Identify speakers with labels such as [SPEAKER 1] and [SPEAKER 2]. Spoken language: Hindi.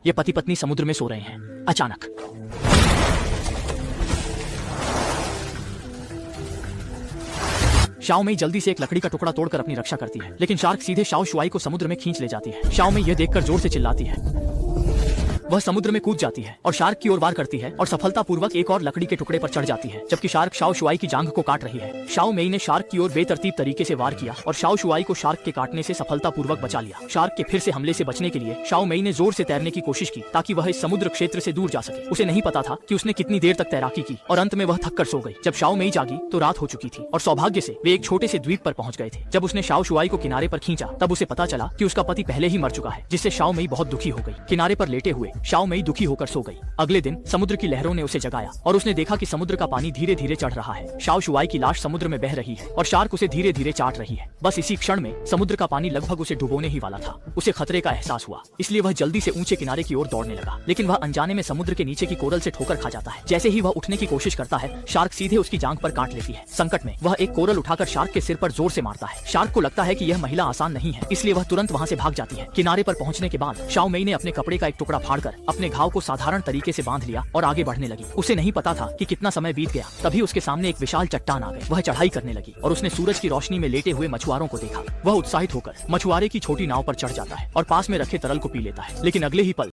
[SPEAKER 1] ये पति पत्नी समुद्र में सो रहे हैं। अचानक शाओ मई जल्दी से एक लकड़ी का टुकड़ा तोड़कर अपनी रक्षा करती है, लेकिन शार्क सीधे शाओ शुआई को समुद्र में खींच ले जाती है। शाओ मई यह देखकर जोर से चिल्लाती है। वह समुद्र में कूद जाती है और शार्क की ओर वार करती है और सफलतापूर्वक एक और लकड़ी के टुकड़े पर चढ़ जाती है, जबकि शार्क शाओ शुआई की जांघ को काट रही है। शाओ मई ने शार्क की ओर बेतरतीब तरीके से वार किया और शाओ शुआई को शार्क के काटने से सफलतापूर्वक बचा लिया। शार्क के फिर से हमले से बचने के लिए शाओ मई ने जोर से तैरने की कोशिश की ताकि वह इस समुद्र क्षेत्र से दूर जा सके। उसे नहीं पता था कि उसने कितनी देर तक तैराकी की और अंत में वह थक कर सो गई। जब शाओ मई जागी तो रात हो चुकी थी और सौभाग्य से वे एक छोटे से द्वीप पर पहुंच गए थे। जब उसने शाओ शुआई को किनारे पर खींचा तब उसे पता चला कि उसका पति पहले ही मर चुका है, जिससे शाओ मई बहुत दुखी हो गई। किनारे पर लेटे हुए शाओ मई दुखी होकर सो गई। अगले दिन समुद्र की लहरों ने उसे जगाया और उसने देखा कि समुद्र का पानी धीरे धीरे चढ़ रहा है। शाओ शुआई की लाश समुद्र में बह रही है और शार्क उसे धीरे धीरे चाट रही है। बस इसी क्षण में समुद्र का पानी लगभग उसे डुबोने ही वाला था। उसे खतरे का एहसास हुआ, इसलिए वह जल्दी से ऊंचे किनारे की ओर दौड़ने लगा, लेकिन वह अनजाने में समुद्र के नीचे की कोरल से ठोकर खा जाता है। जैसे ही वह उठने की कोशिश करता है, शार्क सीधे उसकी जांघ पर काट लेती है। संकट में वह एक कोरल उठाकर शार्क के सिर पर जोर से मारता है। शार्क को लगता है कि यह महिला आसान नहीं है, इसलिए वह तुरंत वहां से भाग जाती है। किनारे पर पहुंचने के बाद शाओ मई ने अपने कपड़े का एक टुकड़ा फाड़कर अपने घाव को साधारण तरीके से बांध लिया और आगे बढ़ने लगी। उसे नहीं पता था कि कितना समय बीत गया। तभी उसके सामने एक विशाल चट्टान आ गई। वह चढ़ाई करने लगी और उसने सूरज की रोशनी में लेटे हुए मछुआरों को देखा। वह उत्साहित होकर मछुआरे की छोटी नाव पर चढ़ जाता है और पास में रखे तरल को पी लेता है, लेकिन अगले ही पल